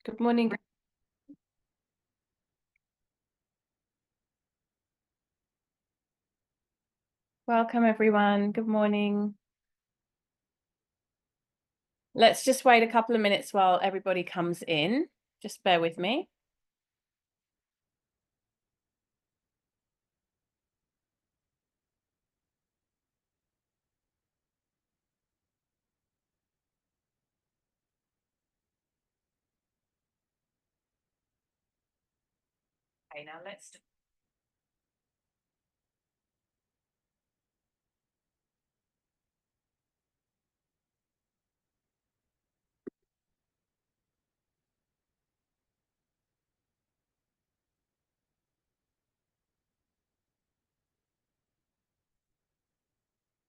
Good morning. Welcome, everyone. Good morning. Let's just wait a couple of minutes while everybody comes in. Just bear with me. Okay, now let's.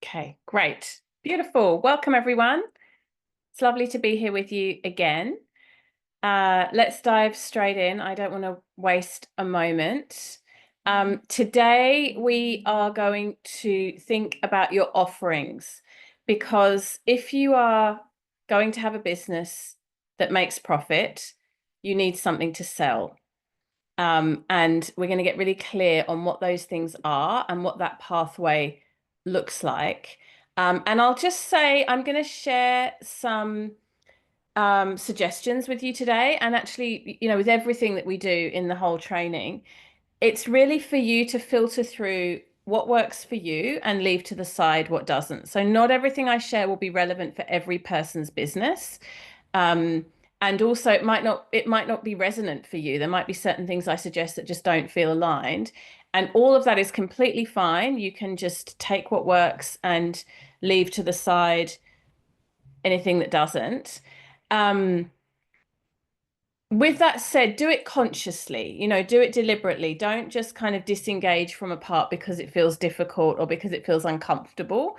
Okay, great. Beautiful. Welcome, everyone. It's lovely to be here with you again. Let's dive straight in. I don't want to waste a moment. Today, we are going to think about your offerings, because if you are going to have a business that makes profit, you need something to sell. And we're going to get really clear on what those things are and what that pathway looks like. And I'll just say I'm going to share some suggestions with you today. And actually, with everything that we do in the whole training, it's really for you to filter through what works for you and leave to the side what doesn't. So not everything I share will be relevant for every person's business. Um, and also it might not be resonant for you. There might be certain things I suggest that just don't feel aligned. And all of that is completely fine. You can just take what works and leave to the side anything that doesn't. Um, with that said, do it consciously, do it deliberately. Don't just kind of disengage from a part because it feels difficult or because it feels uncomfortable.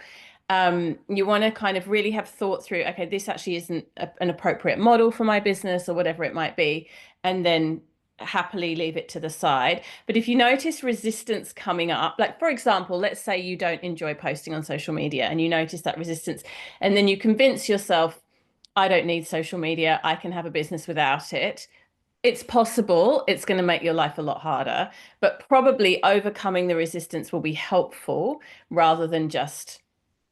You want to kind of really have thought through, okay, this actually isn't an appropriate model for my business or whatever it might be, and then happily leave it to the side. But if you notice resistance coming up, like for example, let's say you don't enjoy posting on social media and you notice that resistance, and then you convince yourself, I don't need social media. I can have a business without it. It's possible it's going to make your life a lot harder, but probably overcoming the resistance will be helpful rather than just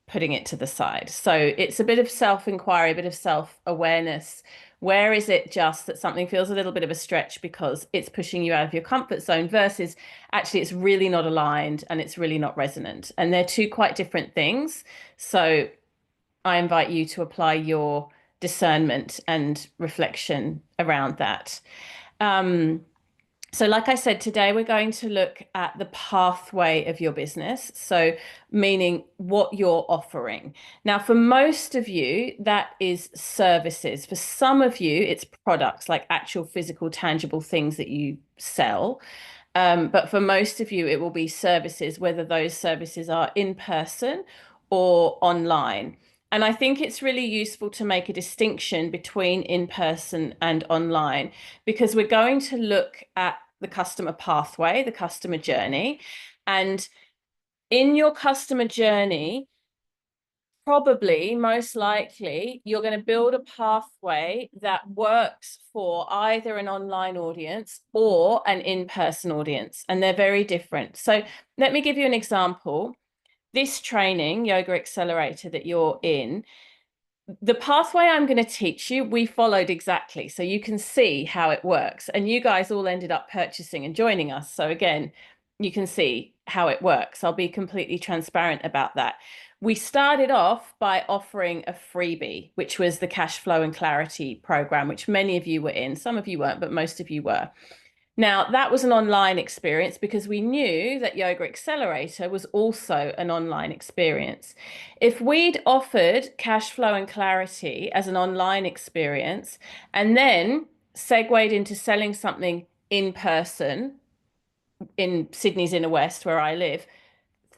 putting it to the side. So it's a bit of self-inquiry, a bit of self-awareness. Where is it just that something feels a little bit of a stretch because it's pushing you out of your comfort zone versus actually it's really not aligned and it's really not resonant. And they're two quite different things. So I invite you to apply your discernment and reflection around that. Um, so, like I said, today we're going to look at the pathway of your business. So, meaning what you're offering. Now, for most of you, that is services. For some of you, it's products, like actual physical, tangible things that you sell. But for most of you, it will be services, whether those services are in person or online. And I think it's really useful to make a distinction between in person and online, because we're going to look at the customer pathway, the customer journey. And in your customer journey, probably most likely you're going to build a pathway that works for either an online audience or an in-person audience, and they're very different. So let me give you an example. This training, Yoga Accelerator, that you're in, the pathway I'm going to teach you, we followed exactly. So you can see how it works. And you guys all ended up purchasing and joining us. So again, you can see how it works. I'll be completely transparent about that. We started off by offering a freebie, which was the Cash Flow and Clarity program, which many of you were in. Some of you weren't, but most of you were. Now, that was an online experience because we knew that Yoga Accelerator was also an online experience. If we'd offered Cash Flow and Clarity as an online experience and then segued into selling something in person in Sydney's Inner West, where I live,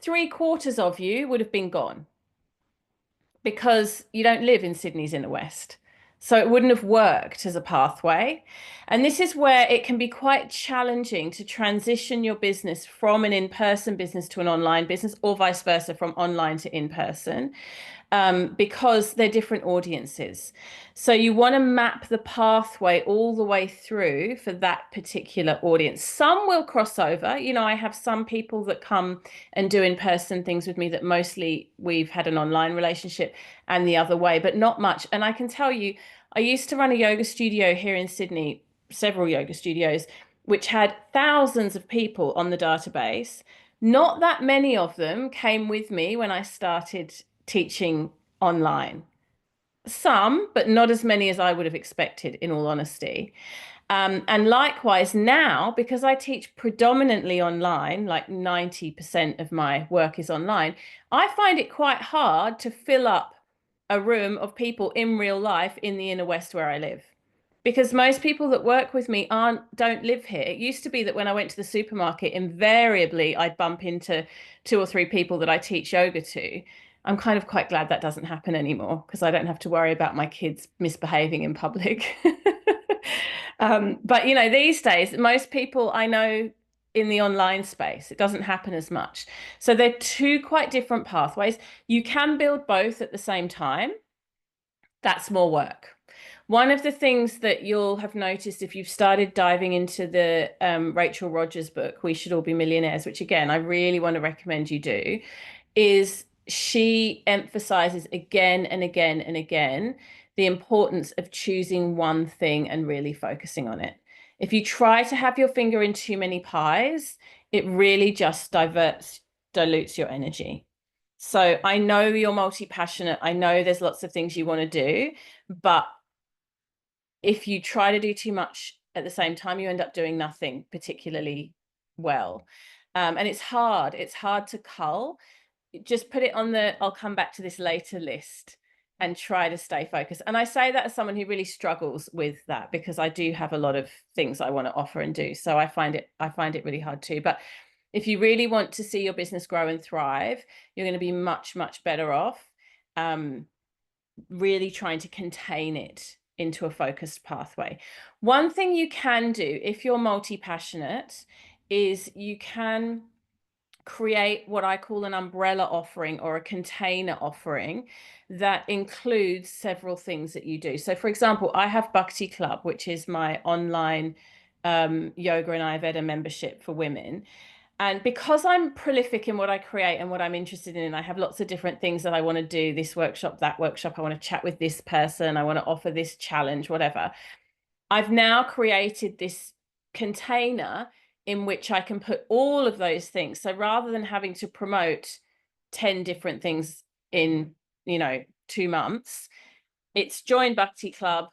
3/4 of you would have been gone because you don't live in Sydney's Inner West. So it wouldn't have worked as a pathway. And this is where it can be quite challenging to transition your business from an in-person business to an online business, or vice versa, from online to in-person. because they're different audiences. So you want to map the pathway all the way through for that particular audience. Some will cross over. You know, I have some people that come and do in-person things with me that mostly we've had an online relationship, and the other way, but not much. And I can tell you, I used to run a yoga studio here in Sydney, several yoga studios, which had thousands of people on the database. Not that many of them came with me when I started teaching online. Some, but not as many as I would have expected, in all honesty. And likewise now, because I teach predominantly online, like 90% of my work is online, I find it quite hard to fill up a room of people in real life in the inner west where I live. Because most people that work with me don't live here. It used to be that when I went to the supermarket, invariably I'd bump into 2 or 3 people that I teach yoga to. I'm kind of quite glad that doesn't happen anymore because I don't have to worry about my kids misbehaving in public. But you know, these days, most people I know in the online space, it doesn't happen as much. So they're two quite different pathways. You can build both at the same time. That's more work. One of the things that you'll have noticed if you've started diving into the Rachel Rodgers book, We Should All Be Millionaires, which again, I really want to recommend you do, is she emphasizes again and again and again the importance of choosing one thing and really focusing on it. If you try to have your finger in too many pies, it really just dilutes your energy. So I know you're multi-passionate. I know there's lots of things you want to do, but if you try to do too much at the same time, you end up doing nothing particularly well. And it's hard. It's hard to cull. Just put it on the I'll come back to this later list and try to stay focused. And I say that as someone who really struggles with that because I do have a lot of things I want to offer and do. So I find it really hard too. But if you really want to see your business grow and thrive, you're going to be much, much better off really trying to contain it into a focused pathway. One thing you can do if you're multi-passionate is you can create what I call an umbrella offering or a container offering that includes several things that you do. So for example, I have Bhakti Club, which is my online yoga and Ayurveda membership for women. And because I'm prolific in what I create and what I'm interested in, I have lots of different things that I want to do, this workshop, that workshop, I want to chat with this person, I want to offer this challenge, whatever. I've now created this container in which I can put all of those things. So rather than having to promote 10 different things in, 2 months, it's join Bhakti Club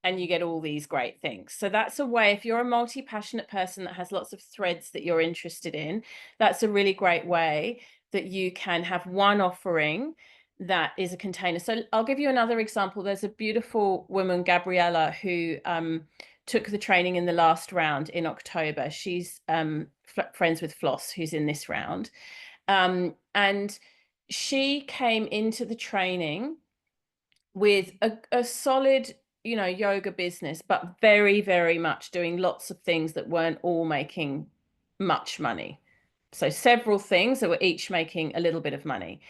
and you get all these great things. So that's a way, if you're a multi-passionate person that has lots of threads that you're interested in, that's a really great way that you can have one offering that is a container. So I'll give you another example. There's a beautiful woman, Gabriella, who took the training in the last round in October. She's friends with Floss, who's in this round. And she came into the training with a solid, yoga business, but very, very much doing lots of things that weren't all making much money. So several things that were each making a little bit of money.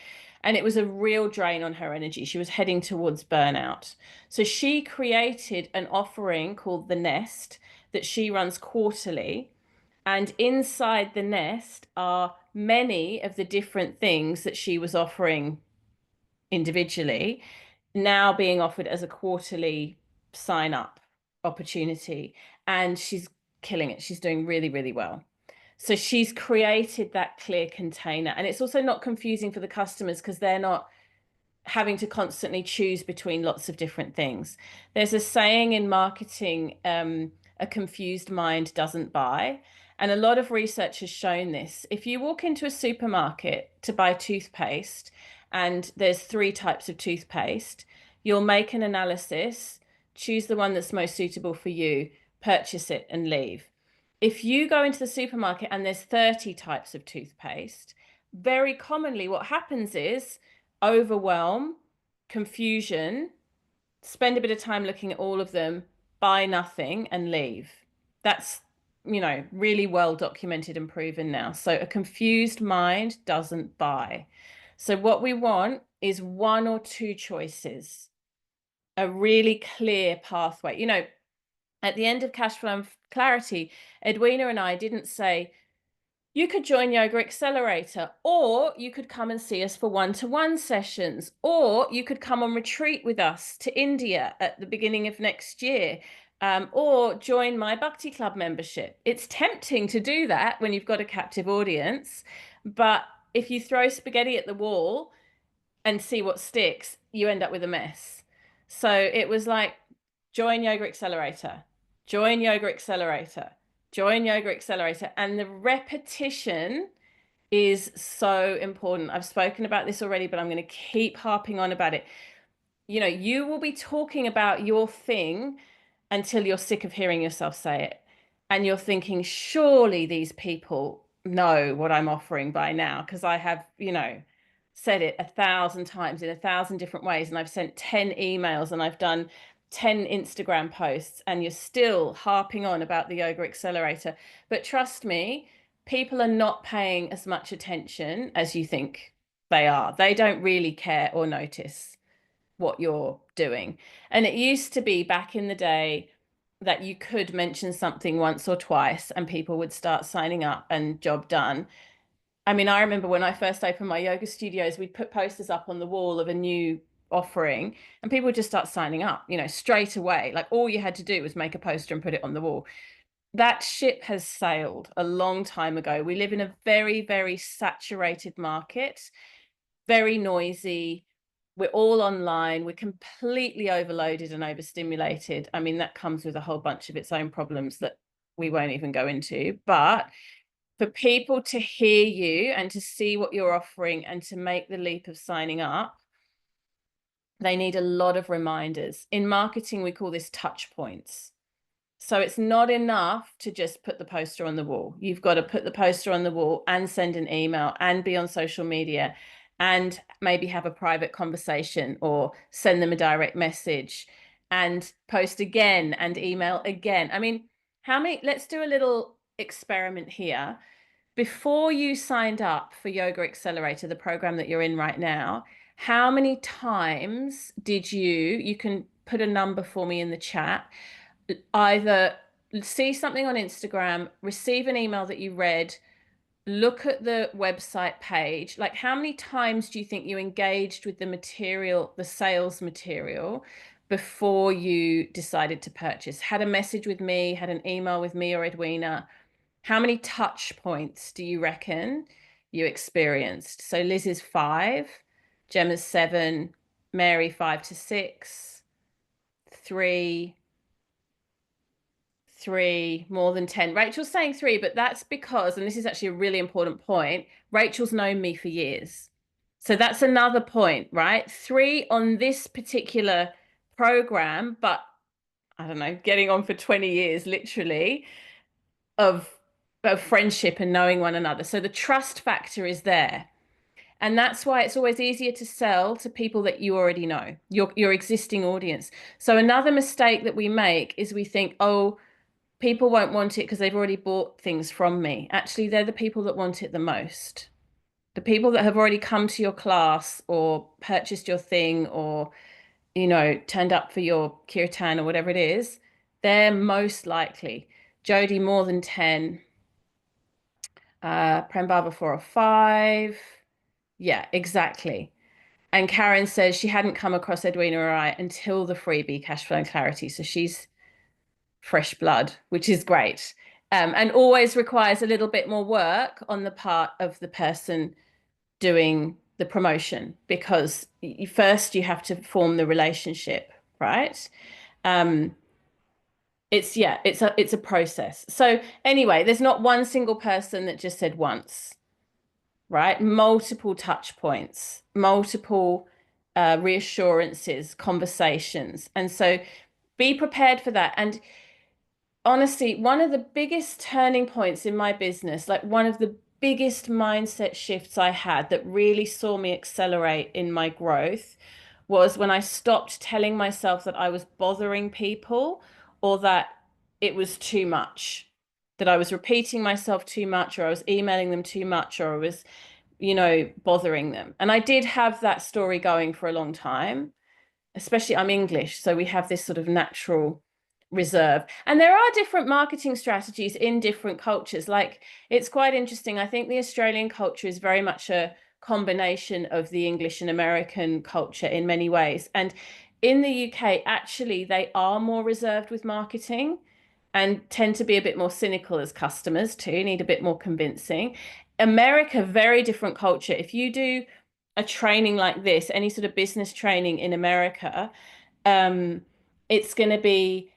And it was a real drain on her energy. She was heading towards burnout. So she created an offering called The Nest that she runs quarterly. And inside The Nest are many of the different things that she was offering individually now being offered as a quarterly sign up opportunity. And she's killing it. She's doing really, really well. So she's created that clear container. And it's also not confusing for the customers because they're not having to constantly choose between lots of different things. There's a saying in marketing, a confused mind doesn't buy. And a lot of research has shown this. If you walk into a supermarket to buy toothpaste and there's 3 types of toothpaste, you'll make an analysis, choose the one that's most suitable for you, purchase it and leave. If you go into the supermarket and there's 30 types of toothpaste, very commonly what happens is overwhelm, confusion, spend a bit of time looking at all of them, buy nothing and leave. That's, really well documented and proven now. So a confused mind doesn't buy. So what we want is one or two choices, a really clear pathway. You know, at the end of Cash Flow and Clarity, Edwina and I didn't say, you could join Yoga Accelerator, or you could come and see us for one-to-one sessions, or you could come on retreat with us to India at the beginning of next year, or join my Bhakti Club membership. It's tempting to do that when you've got a captive audience, but if you throw spaghetti at the wall and see what sticks, you end up with a mess. So it was like, join Yoga Accelerator, join Yoga Accelerator, join Yoga Accelerator. And the repetition is so important. I've spoken about this already, but I'm going to keep harping on about it. You know, you will be talking about your thing until you're sick of hearing yourself say it. And you're thinking, surely these people know what I'm offering by now, because I have, you know, said it 1,000 times in 1,000 different ways. And I've sent 10 emails and I've done 10 Instagram posts, and you're still harping on about the Yoga Accelerator. But trust me, people are not paying as much attention as you think they are. They don't really care or notice what you're doing. And it used to be back in the day that you could mention something once or twice and people would start signing up and job done. I mean, I remember when I first opened my yoga studios, we'd put posters up on the wall of a new offering and people would just start signing up, you know, straight away. Like all you had to do was make a poster and put it on the wall. That ship has sailed a long time ago. We live in a very, very saturated market, very noisy. We're all online. We're completely overloaded and overstimulated. I mean, that comes with a whole bunch of its own problems that we won't even go into. But for people to hear you and to see what you're offering and to make the leap of signing up, they need a lot of reminders. In marketing, we call this touch points. So it's not enough to just put the poster on the wall. You've got to put the poster on the wall and send an email and be on social media and maybe have a private conversation or send them a direct message and post again and email again. I mean, let's do a little experiment here. Before you signed up for Yoga Accelerator, the program that you're in right now, how many times did you can put a number for me in the chat, either see something on Instagram, receive an email that you read, look at the website page, like how many times do you think you engaged with the material, the sales material, before you decided to purchase? Had a message with me, had an email with me or Edwina? How many touch points do you reckon you experienced? So Liz is 5, Gemma's 7, Mary 5 to 6, 3, 3, more than 10. Rachel's saying 3, but that's because, and this is actually a really important point, Rachel's known me for years. So that's another point, right? 3 on this particular program, but I don't know, getting on for 20 years, literally, of friendship and knowing one another. So the trust factor is there. And that's why it's always easier to sell to people that you already know, your existing audience. So another mistake that we make is we think, oh, people won't want it because they've already bought things from me. Actually, they're the people that want it the most. The people that have already come to your class or purchased your thing or, you know, turned up for your kirtan or whatever it is, they're most likely. Jody, more than 10. Prem Baba 4 or 5. Yeah, exactly. And Karen says she hadn't come across Edwina or I until the freebie Cash Flow and Clarity. So she's fresh blood, which is great. And always requires a little bit more work on the part of the person doing the promotion, because first you have to form the relationship, right? It's a process. So anyway, there's not one single person that just said once, right? Multiple touch points, multiple reassurances, conversations. And so be prepared for that. And honestly, one of the biggest turning points in my business, like one of the biggest mindset shifts I had that really saw me accelerate in my growth, was when I stopped telling myself that I was bothering people or that it was too much, that I was repeating myself too much, or I was emailing them too much, or I was, bothering them. And I did have that story going for a long time, especially I'm English, so we have this sort of natural reserve. And there are different marketing strategies in different cultures. Like, it's quite interesting. I think the Australian culture is very much a combination of the English and American culture in many ways. And in the UK, actually, they are more reserved with marketing and tend to be a bit more cynical as customers too, need a bit more convincing. America, very different culture. If you do a training like this, any sort of business training in America, it's going to be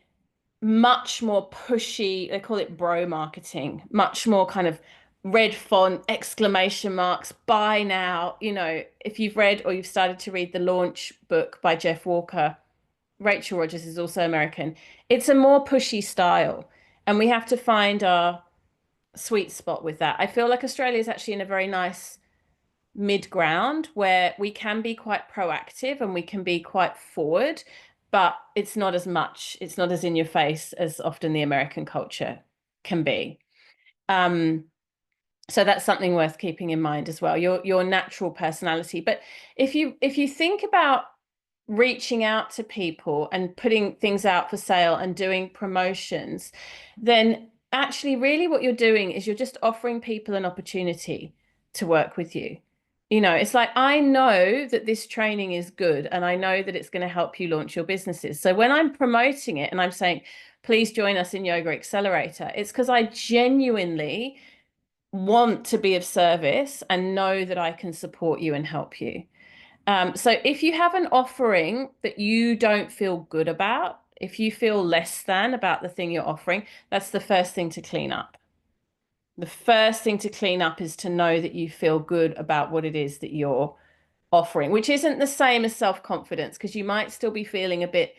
much more pushy. They call it bro marketing, much more kind of red font, exclamation marks, buy now. If you've read or you've started to read the Launch book by Jeff Walker, Rachel Rogers is also American. It's a more pushy style, and we have to find our sweet spot with that. I feel like Australia is actually in a very nice mid ground where we can be quite proactive and we can be quite forward, but it's not as in your face as often the American culture can be. So that's something worth keeping in mind as well, your natural personality. But if you think about reaching out to people and putting things out for sale and doing promotions, then actually really what you're doing is you're just offering people an opportunity to work with you. It's like, I know that this training is good and I know that it's going to help you launch your businesses. So when I'm promoting it and I'm saying, please join us in Yoga Accelerator, it's because I genuinely want to be of service and know that I can support you and help you. So if you have an offering that you don't feel good about, if you feel less than about the thing you're offering, that's the first thing to clean up. The first thing to clean up is to know that you feel good about what it is that you're offering, which isn't the same as self-confidence, because you might still be feeling a bit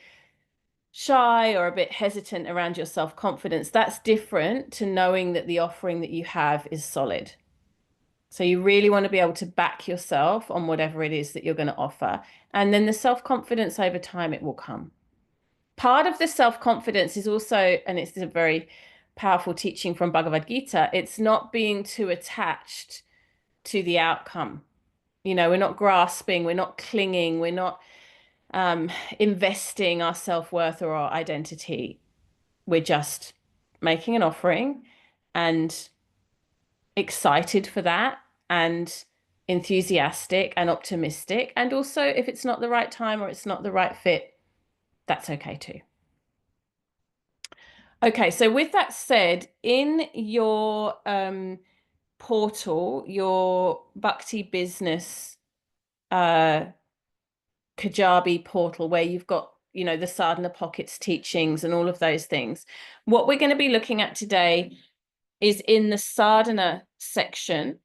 shy or a bit hesitant around your self-confidence. That's different to knowing that the offering that you have is solid. So you really want to be able to back yourself on whatever it is that you're going to offer. And then the self-confidence over time, it will come. Part of the self-confidence is also, and it's a very powerful teaching from Bhagavad Gita, it's not being too attached to the outcome. We're not grasping, we're not clinging, we're not investing our self-worth or our identity. We're just making an offering and excited for that and enthusiastic and optimistic. And also, if it's not the right time or it's not the right fit, that's okay too. Okay, so with that said, in your portal, your Bhakti Business Kajabi portal, where you've got, the Sadhana Pockets teachings and all of those things, what we're going to be looking at today is in the sadhana section,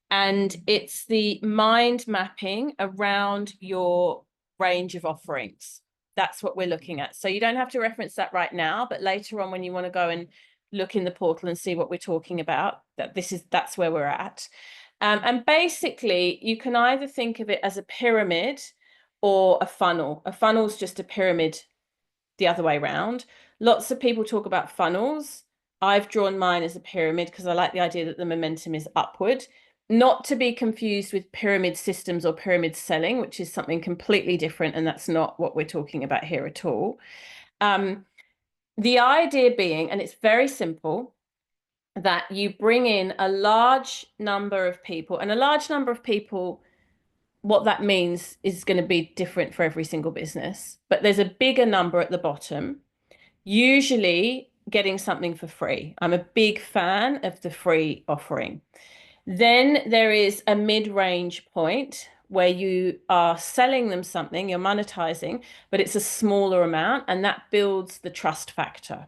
and it's the mind mapping around your range of offerings. That's what we're looking at. So you don't have to reference that right now, but later on when you want to go and look in the portal and see what we're talking about, that's where we're at. And basically, you can either think of it as a pyramid or a funnel. A funnel is just a pyramid the other way around. Lots of people talk about funnels. I've drawn mine as a pyramid because I like the idea that the momentum is upward, not to be confused with pyramid systems or pyramid selling, which is something completely different, and that's not what we're talking about here at all. The idea being, and it's very simple, that you bring in a large number of people, and a large number of people, what that means is going to be different for every single business, but there's a bigger number at the bottom, usually getting something for free. I'm a big fan of the free offering. Then there is a mid-range point where you are selling them something, you're monetizing, but it's a smaller amount, and that builds the trust factor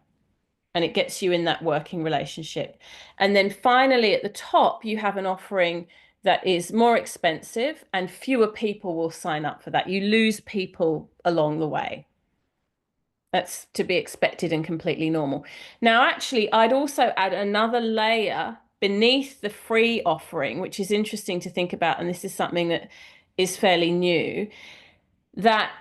and it gets you in that working relationship. And then finally at the top, you have an offering that is more expensive and fewer people will sign up for that. You lose people along the way. That's to be expected and completely normal. Now, actually, I'd also add another layer beneath the free offering, which is interesting to think about. And this is something that is fairly new, that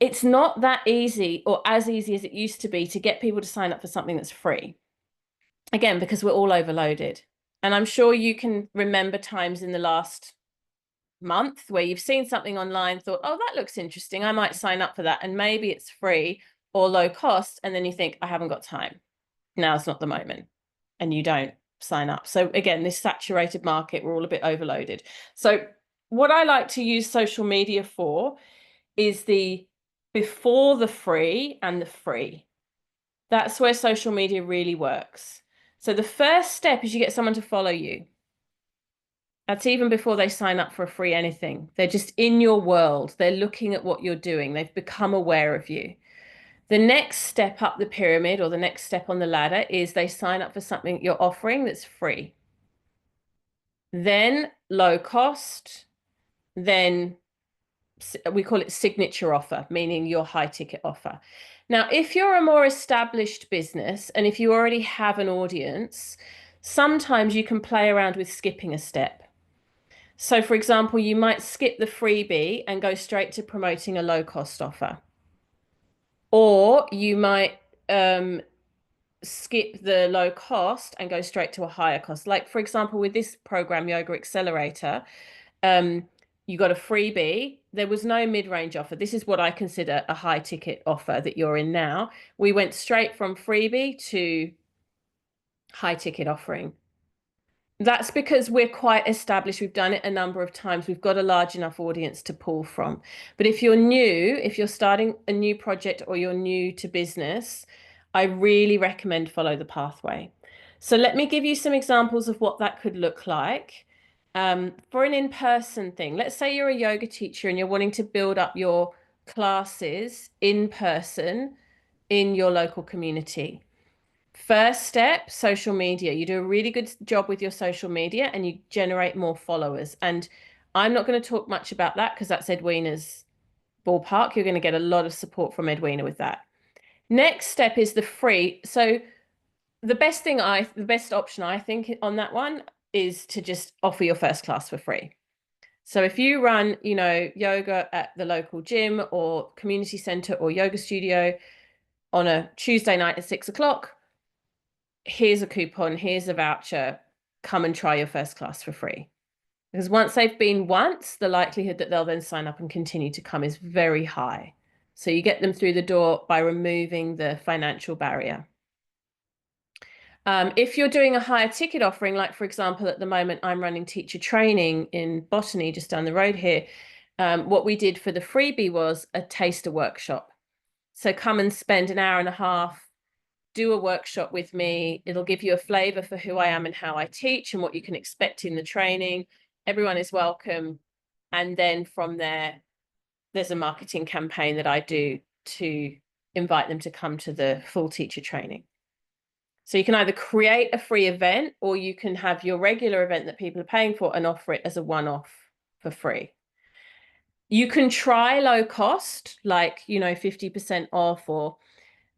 it's not that easy or as easy as it used to be to get people to sign up for something that's free. Again, because we're all overloaded. And I'm sure you can remember times in the last month where you've seen something online, thought, oh, that looks interesting, I might sign up for that, and maybe it's free or low cost, and then you think, I haven't got time, now's not the moment, and you don't sign up. So again, this saturated market, we're all a bit overloaded. So what I like to use social media for is the before the free and the free. That's where social media really works. So the first step is you get someone to follow you. That's even before they sign up for a free anything. They're just in your world. They're looking at what you're doing. They've become aware of you. The next step up the pyramid, or the next step on the ladder, is they sign up for something you're offering that's free. Then low cost, then we call it signature offer, meaning your high ticket offer. Now, if you're a more established business and if you already have an audience, sometimes you can play around with skipping a step. So, for example, you might skip the freebie and go straight to promoting a low cost offer. Or you might skip the low cost and go straight to a higher cost. Like, for example, with this program, Yoga Accelerator, you got a freebie. There was no mid-range offer. This is what I consider a high ticket offer that you're in now. We went straight from freebie to high ticket offering. That's because we're quite established. We've done it a number of times. We've got a large enough audience to pull from. But if you're new, if you're starting a new project or you're new to business, I really recommend follow the pathway. So let me give you some examples of what that could look like. For an in-person thing, let's say you're a yoga teacher and you're wanting to build up your classes in person in your local community. First step, social media. You do a really good job with your social media and you generate more followers. And I'm not going to talk much about that because that's Edwina's ballpark. You're going to get a lot of support from Edwina with that. Next step is the free. So the best option I think on that one is to just offer your first class for free. So if you run, yoga at the local gym or community center or yoga studio on a Tuesday night at 6 o'clock, here's a coupon, here's a voucher, come and try your first class for free. Because once they've been once, the likelihood that they'll then sign up and continue to come is very high. So you get them through the door by removing the financial barrier. If you're doing a higher ticket offering, like for example, at the moment, I'm running teacher training in Botany just down the road here. What we did for the freebie was a taster workshop. So come and spend an hour and a half, do a workshop with me. It'll give you a flavor for who I am and how I teach and what you can expect in the training. Everyone is welcome. And then from there, there's a marketing campaign that I do to invite them to come to the full teacher training. So you can either create a free event or you can have your regular event that people are paying for and offer it as a one-off for free. You can try low cost, like, 50% off, or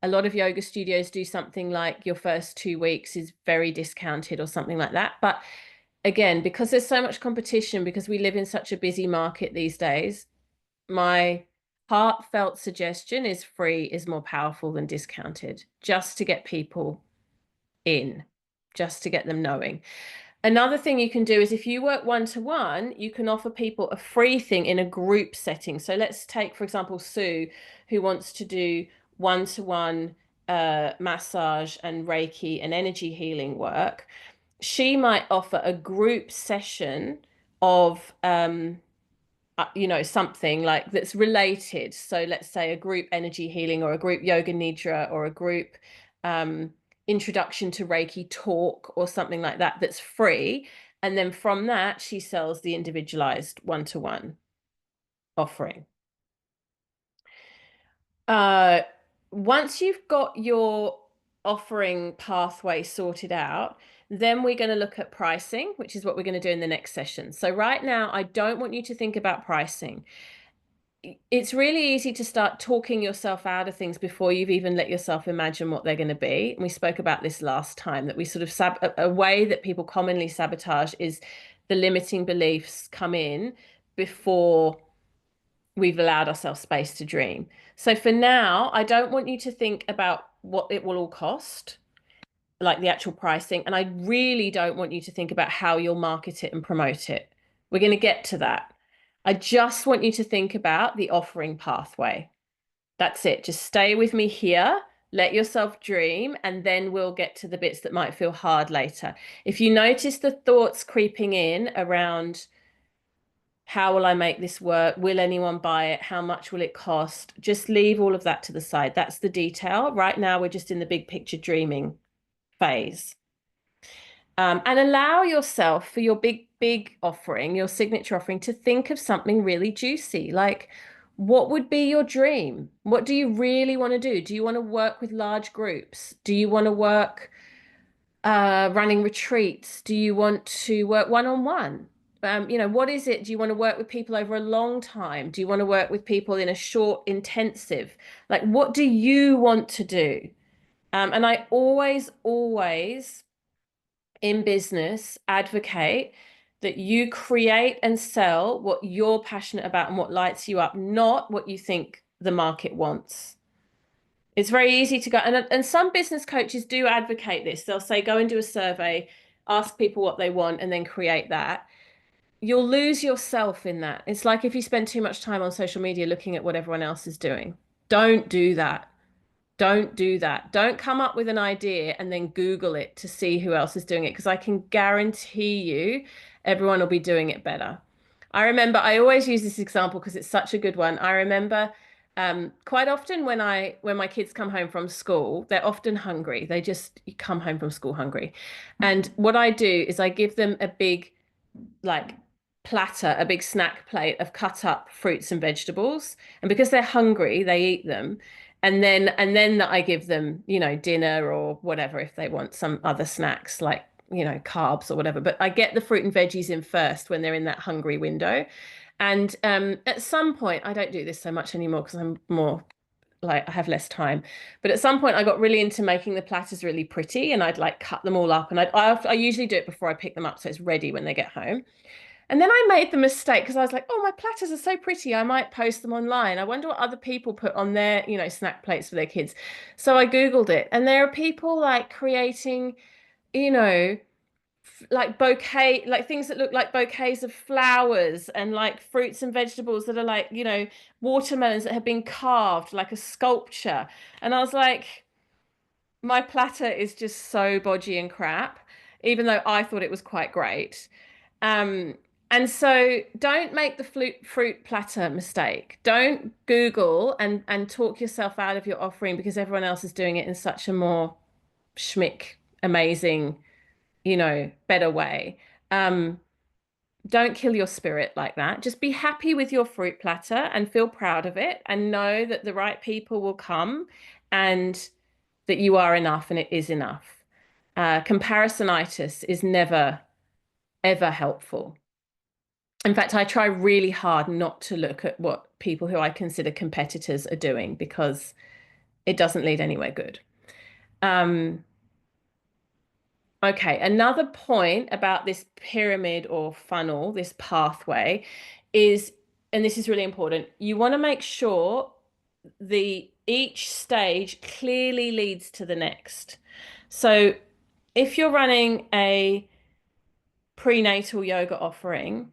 a lot of yoga studios do something like your first 2 weeks is very discounted or something like that. But again, because there's so much competition, because we live in such a busy market these days, my heartfelt suggestion is free is more powerful than discounted, just to get people in, just to get them knowing. Another thing you can do is if you work one-to-one, you can offer people a free thing in a group setting. So let's take, for example, Sue, who wants to do one-to-one massage and Reiki and energy healing work. She might offer a group session of something like that's related. So let's say a group energy healing or a group yoga nidra or a group introduction to Reiki talk or something like that that's free. And then from that, she sells the individualized one-to-one offering. Once you've got your offering pathway sorted out, then we're going to look at pricing, which is what we're going to do in the next session. So right now, I don't want you to think about pricing. It's really easy to start talking yourself out of things before you've even let yourself imagine what they're going to be. And we spoke about this last time, that we sort of a way that people commonly sabotage is the limiting beliefs come in before we've allowed ourselves space to dream. So for now, I don't want you to think about what it will all cost, like the actual pricing. And I really don't want you to think about how you'll market it and promote it. We're going to get to that. I just want you to think about the offering pathway. That's it. Just stay with me here. Let yourself dream, and then we'll get to the bits that might feel hard later. If you notice the thoughts creeping in around how will I make this work? Will anyone buy it? How much will it cost? Just leave all of that to the side. That's the detail. Right now, we're just in the big picture dreaming phase. And allow yourself for your big offering, your signature offering, to think of something really juicy. Like, what would be your dream? What do you really want to do? Do you want to work with large groups? Do you want to work running retreats? Do you want to work one-on-one? What is it? Do you want to work with people over a long time? Do you want to work with people in a short intensive? Like, what do you want to do? And I always in business advocate that you create and sell what you're passionate about and what lights you up, not what you think the market wants. It's very easy to go, and some business coaches do advocate this. They'll say, go and do a survey, ask people what they want, and then create that. You'll lose yourself in that. It's like if you spend too much time on social media looking at what everyone else is doing. Don't do that. Don't do that. Don't come up with an idea and then Google it to see who else is doing it, because I can guarantee you everyone will be doing it better. I remember, I always use this example because it's such a good one. I remember quite often when my kids come home from school, they're often hungry. They just come home from school hungry. And what I do is I give them a big like platter, a big snack plate of cut up fruits and vegetables. And because they're hungry, they eat them. And then that I give them, dinner or whatever if they want some other snacks like, carbs or whatever. But I get the fruit and veggies in first when they're in that hungry window. And at some point, I don't do this so much anymore because I'm more like I have less time. But at some point, I got really into making the platters really pretty, and I'd like cut them all up. And I usually do it before I pick them up, so it's ready when they get home. And then I made the mistake because I was like, oh, my platters are so pretty. I might post them online. I wonder what other people put on their, snack plates for their kids. So I Googled it, and there are people like creating, you know, like bouquet, like things that look like bouquets of flowers, and like fruits and vegetables that are like, watermelons that have been carved like a sculpture. And I was like, my platter is just so bodgy and crap, even though I thought it was quite great. Um, and so don't make the fruit platter mistake. Don't Google and talk yourself out of your offering because everyone else is doing it in such a more schmick, amazing, better way. Um, don't kill your spirit like that. Just be happy with your fruit platter and feel proud of it and know that the right people will come and that you are enough and it is enough. Comparisonitis is never, ever helpful. In fact, I try really hard not to look at what people who I consider competitors are doing because it doesn't lead anywhere good. Um, okay, another point about this pyramid or funnel, this pathway, is, and this is really important, you want to make sure each stage clearly leads to the next. So if you're running a prenatal yoga offering,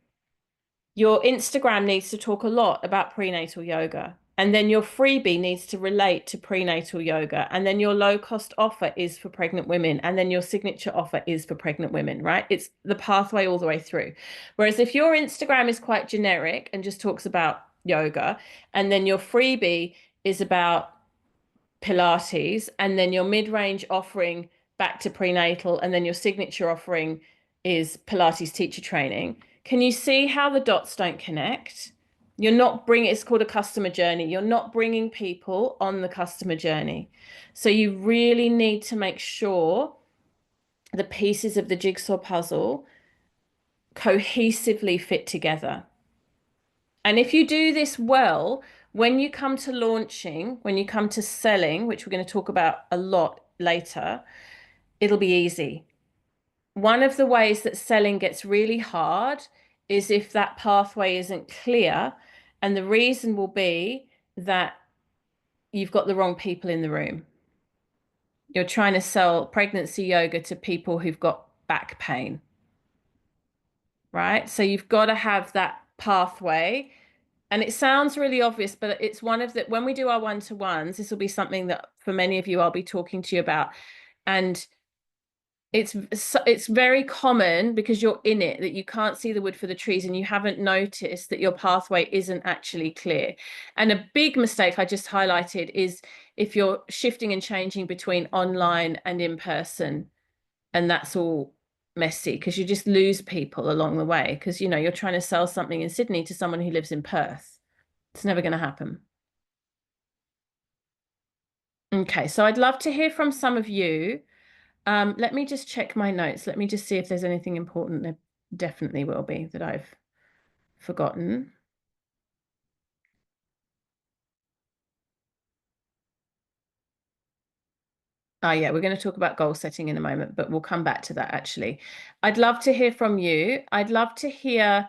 your Instagram needs to talk a lot about prenatal yoga. And then your freebie needs to relate to prenatal yoga. And then your low cost offer is for pregnant women. And then your signature offer is for pregnant women, right? It's the pathway all the way through. Whereas if your Instagram is quite generic and just talks about yoga, and then your freebie is about Pilates, and then your mid-range offering back to prenatal, and then your signature offering is Pilates teacher training. Can you see how the dots don't connect? You're not bringing, it's called a customer journey. You're not bringing people on the customer journey. So you really need to make sure the pieces of the jigsaw puzzle cohesively fit together. And if you do this well, when you come to launching, when you come to selling, which we're going to talk about a lot later, it'll be easy. One of the ways that selling gets really hard is if that pathway isn't clear. And the reason will be that you've got the wrong people in the room. You're trying to sell pregnancy yoga to people who've got back pain, right? So you've got to have that pathway. And it sounds really obvious, but it's one of the, when we do our one-to-ones, this will be something that for many of you, I'll be talking to you about. And it's very common because you're in it that you can't see the wood for the trees and you haven't noticed that your pathway isn't actually clear. And a big mistake I just highlighted is if you're shifting and changing between online and in person, and that's all messy because you just lose people along the way because you're trying to sell something in Sydney to someone who lives in Perth. It's never going to happen. Okay, so I'd love to hear from some of you. Let me just check my notes. Let me just see if there's anything important. There definitely will be that I've forgotten. Oh, yeah, we're going to talk about goal setting in a moment, but we'll come back to that actually. I'd love to hear from you. I'd love to hear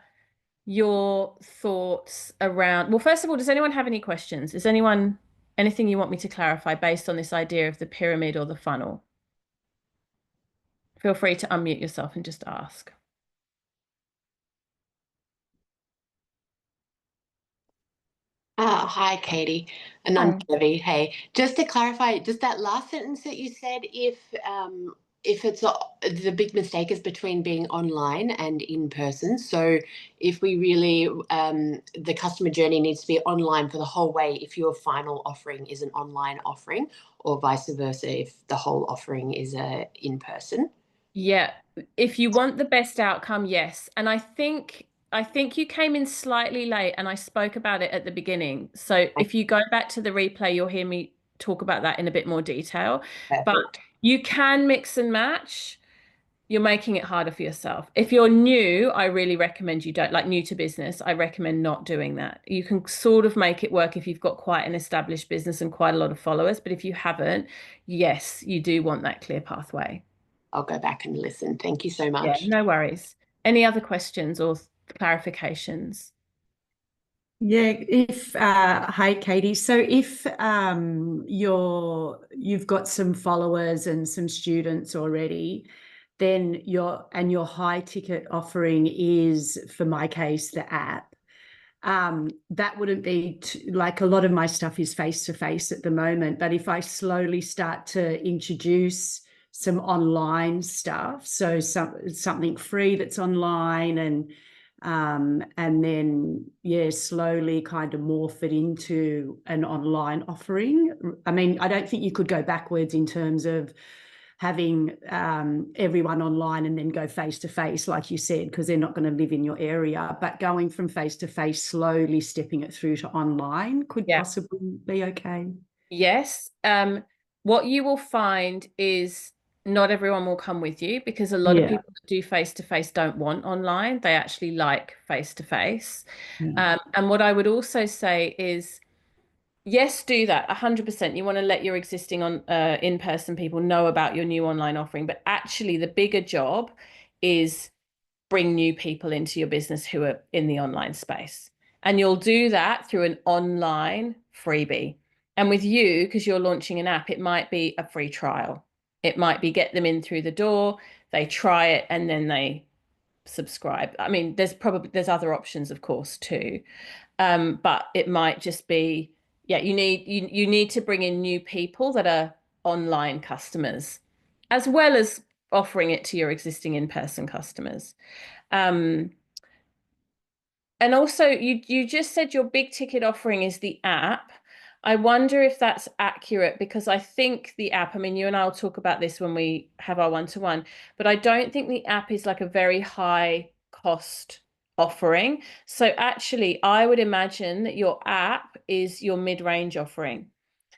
your thoughts around. Well, first of all, does anyone have any questions? Is anyone anything you want me to clarify based on this idea of the pyramid or the funnel? Feel free to unmute yourself and just ask. Hi, Katie. And I'm Hi. Debbie. Hey, just to clarify, just that last sentence that you said, if it's the big mistake is between being online and in person. So if we really the customer journey needs to be online for the whole way, if your final offering is an online offering, or vice versa, if the whole offering is a in person. Yeah, if you want the best outcome, yes. And I think you came in slightly late and I spoke about it at the beginning. So if you go back to the replay, you'll hear me talk about that in a bit more detail. But Perfect. you can mix and match. You're making it harder for yourself. If you're new, I really recommend you don't, like new to business, I recommend not doing that. You can sort of make it work if you've got quite an established business and quite a lot of followers. But if you haven't, yes, you do want that clear pathway. I'll go back and listen. Thank you so Yeah, much. no worries. Any other questions or clarifications? Yeah, if hi Katie. So if you've got some followers and some students already, then your high ticket offering is, for my case, the app. That wouldn't be like a lot of my stuff is face to face at the moment, but if I slowly start to introduce some online stuff, so something free that's online and then slowly kind of morph it into an online offering. I mean, I don't think you could go backwards in terms of having everyone online and then go face to face, like you said, because they're not going to live in your area. But going from face to face, slowly stepping it through to online could Yeah. possibly be okay. Yes. What you will find is not everyone will come with you because a lot of Yeah. people that do face to face don't want online. They actually like face to face. Yeah. And what I would also say is, yes, do that 100%. You want to let your existing in-person people know about your new online offering, but actually the bigger job is bring new people into your business who are in the online space. And you'll do that through an online freebie. And with you, because you're launching an app, it might be a free trial. It might be get them in through the door, they try it, and then they subscribe. I mean, there's other options, of course, too. But it might just be, yeah, you need to bring in new people that are online customers, as well as offering it to your existing in-person customers. Um, and also, you just said your big ticket offering is the app. I wonder if that's accurate because I think the app, I mean, you and I will talk about this when we have our one-to-one, but I don't think the app is like a very high cost offering. So actually, I would imagine that your app is your mid-range offering.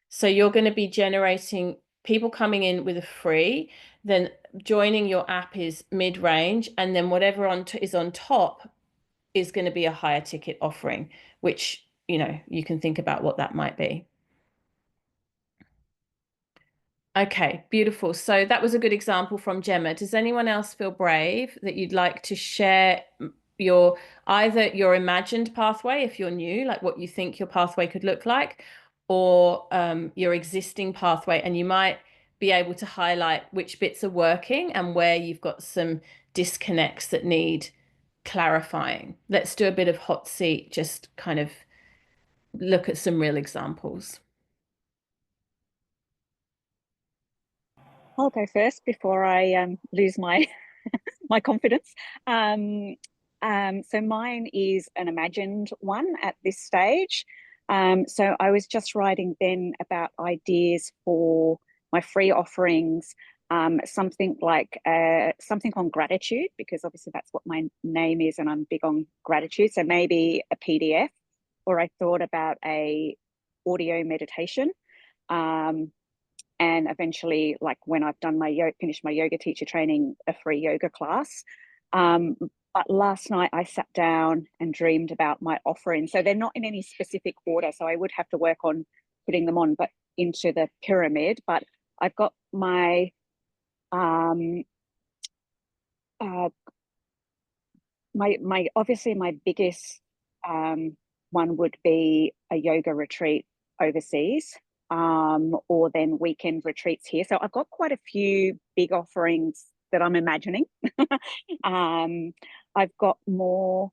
So you're going to be generating people coming in with a free, then joining your app is mid-range, and then whatever is on top is going to be a higher ticket offering, which, you can think about what that might be. Okay, beautiful. So that was a good example from Gemma. Does anyone else feel brave that you'd like to share either your imagined pathway if you're new, like what you think your pathway could look like, or your existing pathway, and you might be able to highlight which bits are working and where you've got some disconnects that need clarifying. Let's do a bit of hot seat, just kind of look at some real examples. I'll go first before I lose my my confidence. So mine is an imagined one at this stage. So I was just writing then about ideas for my free offerings, something like something on gratitude, because obviously that's what my name is, and I'm big on gratitude. So maybe a PDF, or I thought about a audio meditation. And eventually, like when I've done my finished my yoga teacher training, a free yoga class. But last night I sat down and dreamed about my offerings. So they're not in any specific order. So I would have to work on putting them on, but into the pyramid. But I've got my my obviously my biggest one would be a yoga retreat overseas, or then weekend retreats here. So I've got quite a few big offerings that I'm imagining. I've got more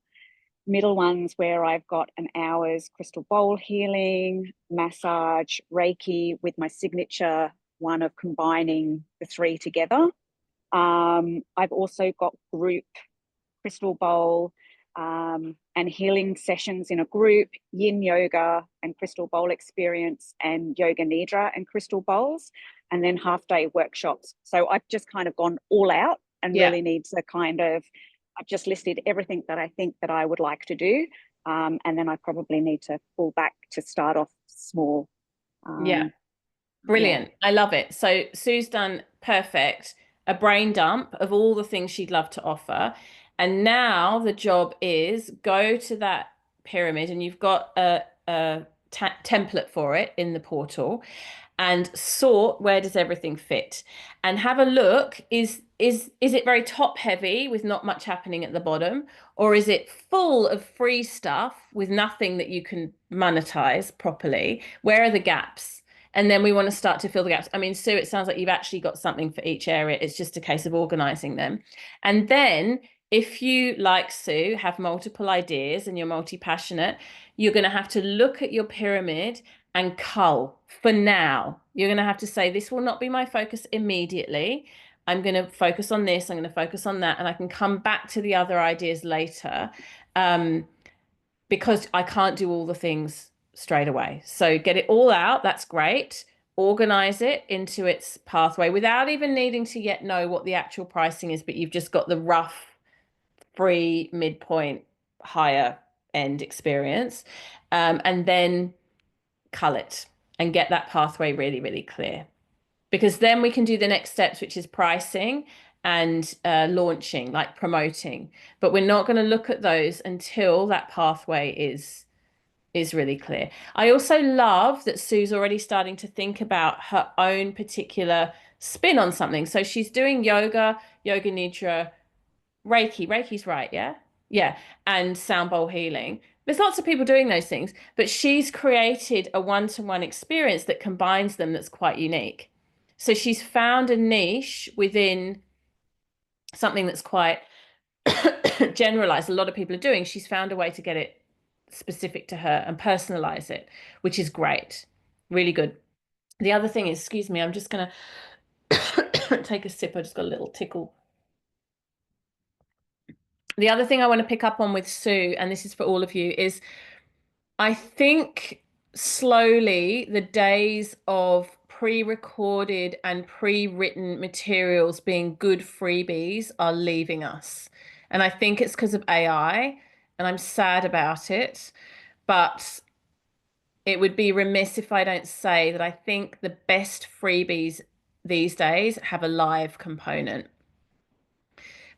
middle ones where I've got an hour's crystal bowl healing, massage, Reiki, with my signature one of combining the three together. I've also got group crystal bowl and healing sessions in a group, yin yoga and crystal bowl experience, and yoga nidra and crystal bowls, and then half day workshops. So I've just kind of gone all out and really need to kind of, I've just listed everything that I think that I would like to do. And then I probably need to pull back to start off small. Brilliant. I love it. So Sue's done perfect, a brain dump of all the things she'd love to offer. And now the job is go to that pyramid, and you've got a template for it in the portal, and sort where does everything fit, and have a look. Is it very top heavy with not much happening at the bottom, or is it full of free stuff with nothing that you can monetize properly? Where are the gaps? And then we want to start to fill the gaps. I mean, Sue, it sounds like you've actually got something for each area. It's just a case of organizing them. And then if you, like Sue, have multiple ideas and you're multi-passionate, you're going to have to look at your pyramid and cull for now. You're going to have to say, this will not be my focus immediately. I'm going to focus on this. I'm going to focus on that. And I can come back to the other ideas later, because I can't do all the things straight away. So get it all out. That's great. Organize it into its pathway without even needing to yet know what the actual pricing is, but you've just got the rough free midpoint higher end experience, and then cull it and get that pathway really, really clear, because then we can do the next steps, which is pricing and launching, like promoting. But we're not going to look at those until that pathway is really clear. I also love that Sue's already starting to think about her own particular spin on something. So she's doing yoga nidra, Reiki's right, yeah, and sound bowl healing. There's lots of people doing those things, but she's created a one-to-one experience that combines them that's quite unique. So she's found a niche within something that's quite generalized, a lot of people are doing. She's found a way to get it specific to her and personalize it, which is great. Really good. The other thing is, excuse me, I'm just going to take a sip. I just got a little tickle. The other thing I want to pick up on with Sue, and this is for all of you, is I think slowly the days of pre-recorded and pre-written materials being good freebies are leaving us. And I think it's because of AI, and I'm sad about it. But it would be remiss if I don't say that I think the best freebies these days have a live component,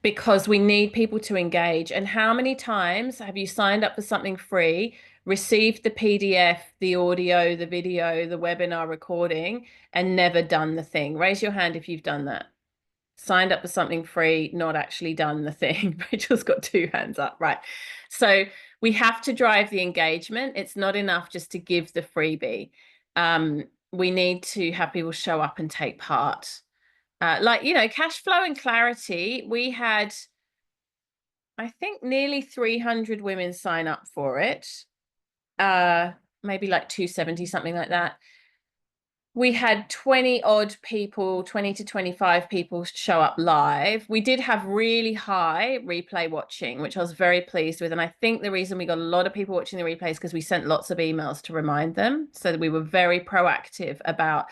because we need people to engage. And how many times have you signed up for something free, received the PDF, the audio, the video, the webinar recording, and never done the thing? Raise your hand if you've done that. Signed up for something free, not actually done the thing. Rachel's got 2 hands up, right? So we have to drive the engagement. It's not enough just to give the freebie. We need to have people show up and take part. Like, you know, cash flow and clarity. We had, I think nearly 300 women sign up for it. Maybe like 270, something like that. We had 20 odd people, 20 to 25 people show up live. We did have really high replay watching, which I was very pleased with. And I think the reason we got a lot of people watching the replays because we sent lots of emails to remind them. So that we were very proactive about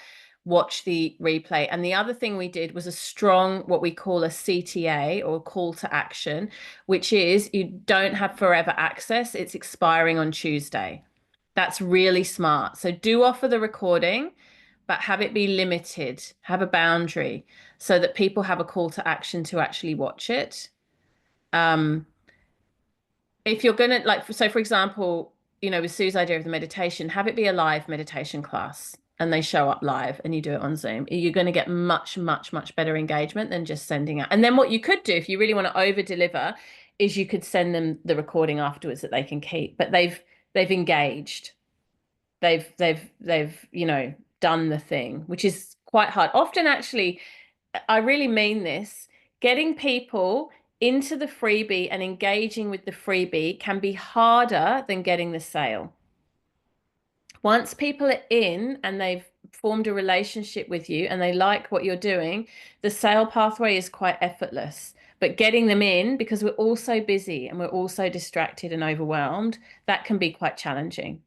watch the replay. And the other thing we did was a strong, what we call a CTA or call to action, which is you don't have forever access. It's expiring on Tuesday. That's really smart. So do offer the recording, but have it be limited, have a boundary so that people have a call to action to actually watch it. If you're going to, like, so for example, you know, with Sue's idea of the meditation, have it be a live meditation class and they show up live and you do it on Zoom. You're going to get much, much, much better engagement than just sending out. And then what you could do if you really want to over deliver is you could send them the recording afterwards that they can keep, but they've engaged. They've you know, done the thing, which is quite hard. Often, actually, I really mean this, getting people into the freebie and engaging with the freebie can be harder than getting the sale. Once people are in and they've formed a relationship with you and they like what you're doing, the sale pathway is quite effortless. But getting them in, because we're all so busy and we're all so distracted and overwhelmed, that can be quite challenging.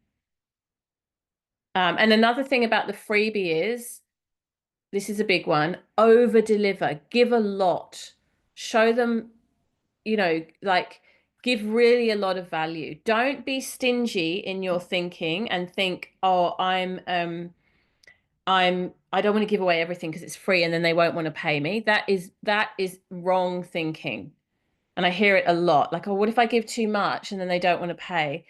And another thing about the freebie is, this is a big one, over deliver, give a lot, show them, you know, like give really a lot of value. Don't be stingy in your thinking and think, oh, I don't want to give away everything because it's free and then they won't want to pay me. That is wrong thinking. And I hear it a lot, like, oh, what if I give too much and then they don't want to pay?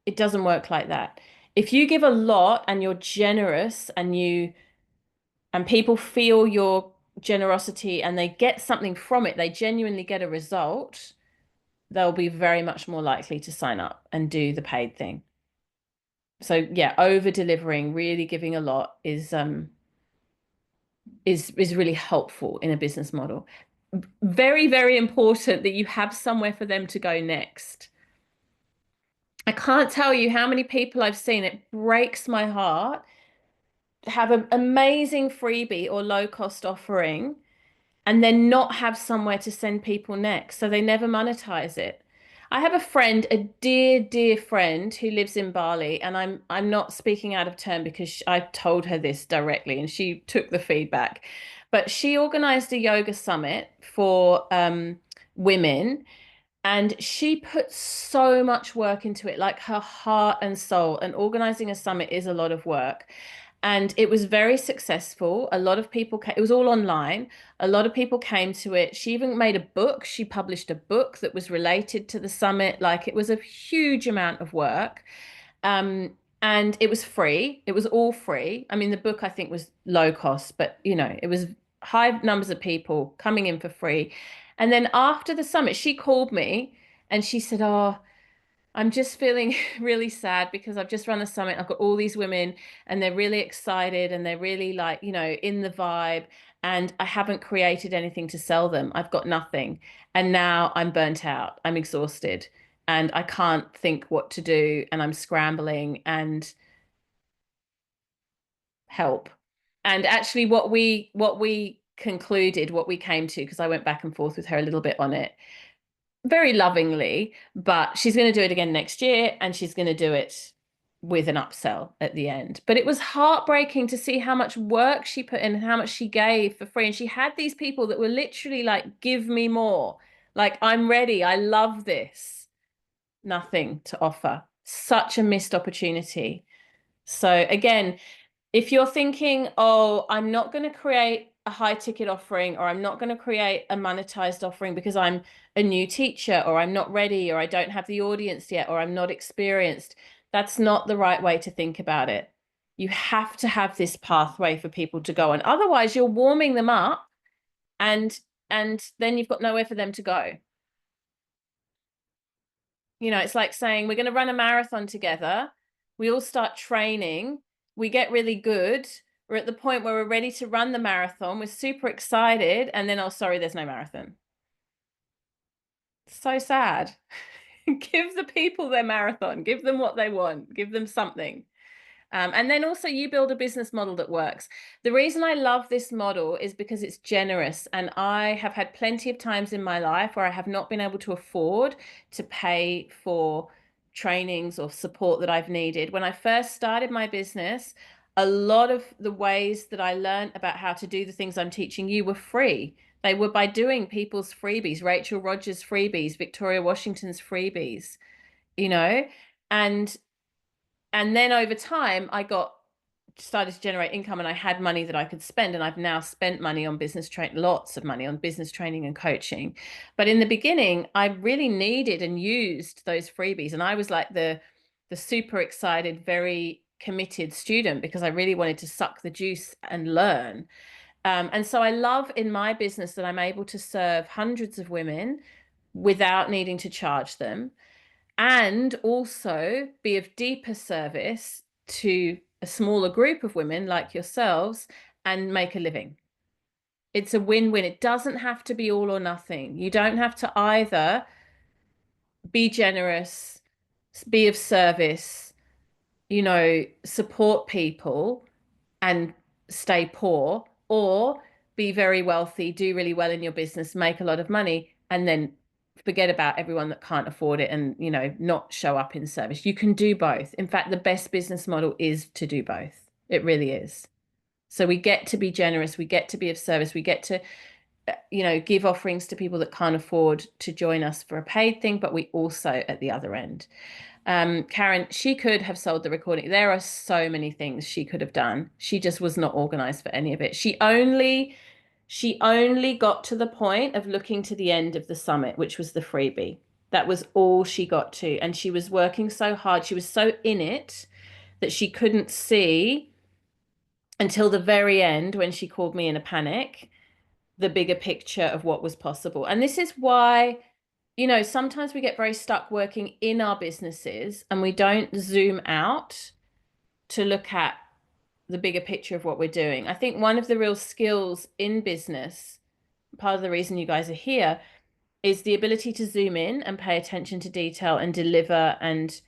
It doesn't work like that. If you give a lot and you're generous and people feel your generosity and they get something from it, they genuinely get a result, they'll be very much more likely to sign up and do the paid thing. So yeah, over delivering, really giving a lot is really helpful in a business model. Very, very important that you have somewhere for them to go next. I can't tell you how many people I've seen, it breaks my heart, have an amazing freebie or low cost offering and then not have somewhere to send people next. So they never monetize it. I have a friend, a dear, dear friend who lives in Bali, and I'm not speaking out of turn because I told her this directly and she took the feedback. But she organized a yoga summit for women, and she put so much work into it, like her heart and soul. And organizing a summit is a lot of work. And it was very successful. A lot of people came, it was all online. A lot of people came to it. She even made a book. She published a book that was related to the summit. Like, it was a huge amount of work. And it was free. It was all free. I mean, the book I think was low cost, but you know, it was high numbers of people coming in for free. And then after the summit, she called me and she said, oh, I'm just feeling really sad because I've just run the summit. I've got all these women and they're really excited and they're really, like, you know, in the vibe. And I haven't created anything to sell them. I've got nothing. And now I'm burnt out. I'm exhausted and I can't think what to do. And I'm scrambling and help. And actually what we concluded, what we came to, because I went back and forth with her a little bit on it, very lovingly, but she's going to do it again next year and she's going to do it with an upsell at the end. But it was heartbreaking to see how much work she put in and how much she gave for free. And she had these people that were literally like, give me more. Like, I'm ready. I love this. Nothing to offer. Such a missed opportunity. So again, if you're thinking, oh, I'm not going to create a high ticket offering, or I'm not going to create a monetized offering because I'm a new teacher, or I'm not ready, or I don't have the audience yet, or I'm not experienced, that's not the right way to think about it. You have to have this pathway for people to go on. Otherwise, you're warming them up and then you've got nowhere for them to go. You know, it's like saying we're going to run a marathon together. We all start training. We get really good. We're at the point where we're ready to run the marathon. We're super excited. And then, oh, sorry, there's no marathon. So sad. Give the people their marathon, give them what they want, give them something. And then also you build a business model that works. The reason I love this model is because it's generous. And I have had plenty of times in my life where I have not been able to afford to pay for trainings or support that I've needed. When I first started my business, a lot of the ways that I learned about how to do the things I'm teaching you were free. They were by doing people's freebies, Rachel Rogers' freebies, Victoria Washington's freebies, you know, and then over time I started to generate income and I had money that I could spend, and I've now spent money on lots of money on business training and coaching. But in the beginning, I really needed and used those freebies, and I was like the super excited, very committed student because I really wanted to suck the juice and learn. And so I love in my business that I'm able to serve hundreds of women without needing to charge them, and also be of deeper service to a smaller group of women like yourselves and make a living. It's a win-win. It doesn't have to be all or nothing. You don't have to either be generous, be of service, support people and stay poor, or be very wealthy, do really well in your business, make a lot of money, and then forget about everyone that can't afford it and, not show up in service. You can do both. In fact, the best business model is to do both. It really is. So we get to be generous, we get to be of service, we get to, give offerings to people that can't afford to join us for a paid thing, but we also at the other end. Karen, she could have sold the recording. There are so many things she could have done. She just was not organized for any of it. She only got to the point of looking to the end of the summit, which was the freebie. That was all she got to. And she was working so hard. She was so in it that she couldn't see until the very end when she called me in a panic, the bigger picture of what was possible. And this is why, sometimes we get very stuck working in our businesses and we don't zoom out to look at the bigger picture of what we're doing. I think one of the real skills in business, part of the reason you guys are here, is the ability to zoom in and pay attention to detail and deliver and,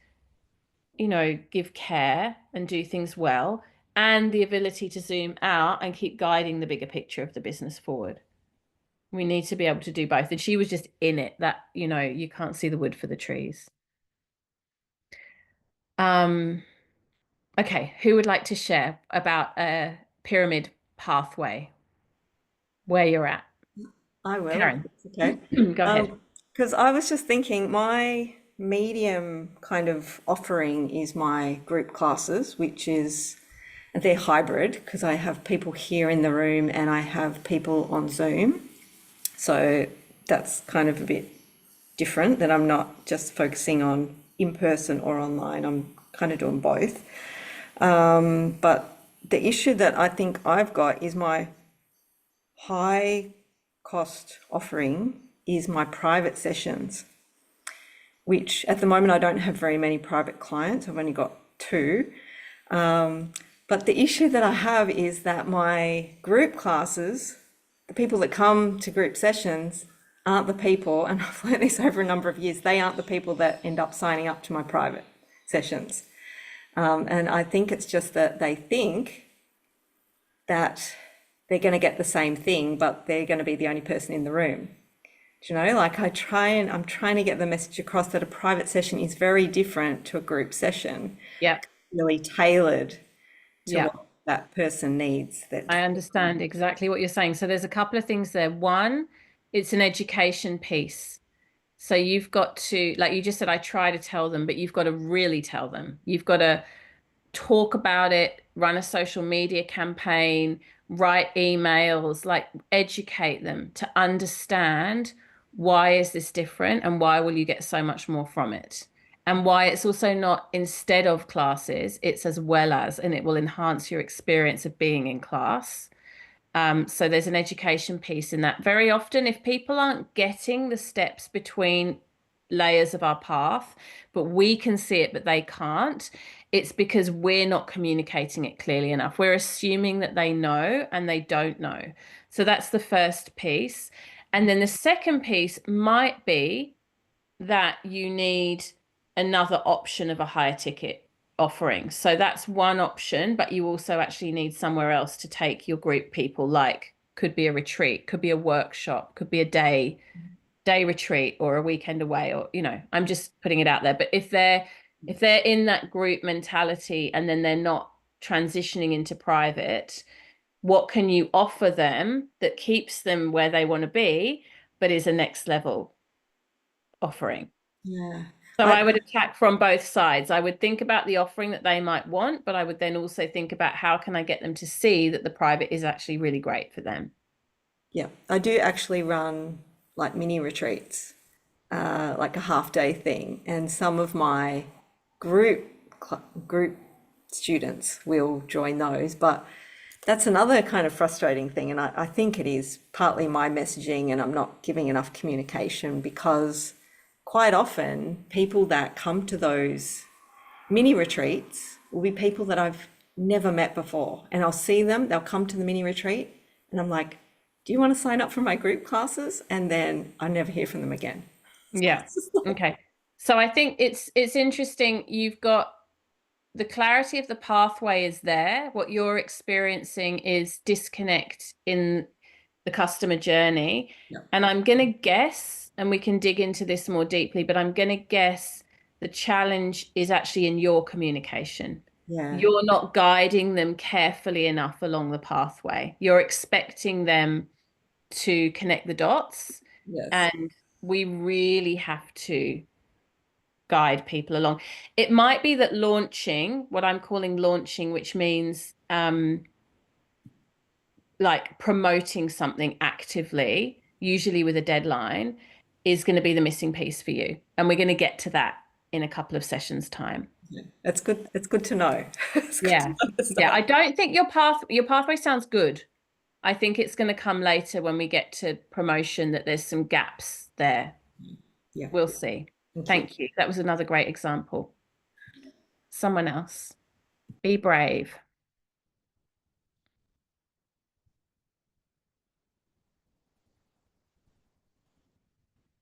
give care and do things well, and the ability to zoom out and keep guiding the bigger picture of the business forward. We need to be able to do both. And she was just in it, that, you can't see the wood for the trees. Okay, who would like to share about a pyramid pathway, where you're at? I will. Karen. Okay. Go ahead. Because I was just thinking my medium kind of offering is my group classes, they're hybrid because I have people here in the room and I have people on Zoom. So that's kind of a bit different, that I'm not just focusing on in person or online. I'm kind of doing both. But the issue that I think I've got is my high cost offering is my private sessions, which at the moment I don't have very many private clients. I've only got 2. But the issue that I have is that my group classes, the people that come to group sessions aren't the people, and I've learned this over a number of years, they aren't the people that end up signing up to my private sessions. And I think it's just that they think that they're going to get the same thing, but they're going to be the only person in the room. Do you know, like I'm trying to get the message across that a private session is very different to a group session. Yeah. Really tailored to what that person needs. I understand exactly what you're saying. So there's a couple of things there. One, it's an education piece. So you've got to, like you just said, I try to tell them, but you've got to really tell them. You've got to talk about it, run a social media campaign, write emails, like educate them to understand why is this different and why will you get so much more from it. And why it's also not instead of classes, it's as well as, and it will enhance your experience of being in class. So there's an education piece in that. Very often, if people aren't getting the steps between layers of our path, but we can see it, but they can't, it's because we're not communicating it clearly enough. We're assuming that they know and they don't know. So that's the first piece. And then the second piece might be that you need another option of a higher ticket offering. So that's one option, but you also actually need somewhere else to take your group people, like could be a retreat, could be a workshop, could be a day retreat or a weekend away, or, you know, I'm just putting it out there. But if they're in that group mentality and then they're not transitioning into private, what can you offer them that keeps them where they want to be, but is a next level offering? Yeah. So I would attack from both sides. I would think about the offering that they might want, but I would then also think about how can I get them to see that the private is actually really great for them. Yeah, I do actually run like mini retreats, like a half day thing, and some of my group students will join those. But that's another kind of frustrating thing, and I think it is partly my messaging, and I'm not giving enough communication, because quite often people that come to those mini retreats will be people that I've never met before, and I'll see them, they'll come to the mini retreat, and I'm like, do you want to sign up for my group classes? And then I never hear from them again. Yeah. Okay. So I think it's interesting. You've got the clarity of the pathway is there. What you're experiencing is disconnect in the customer journey. Yeah. And I'm going to guess, and we can dig into this more deeply, but I'm going to guess the challenge is actually in your communication. Yeah. You're not guiding them carefully enough along the pathway. You're expecting them to connect the dots. Yes. And we really have to guide people along. It might be that launching, what I'm calling launching, which means like promoting something actively, usually with a deadline, is going to be the missing piece for you. And we're going to get to that in a couple of sessions' time. Yeah. That's good. It's good to know. Yeah. Yeah. I don't think your pathway sounds good. I think it's going to come later when we get to promotion, that there's some gaps there. Yeah. We'll see. Thank you. That was another great example. Someone else. Be brave.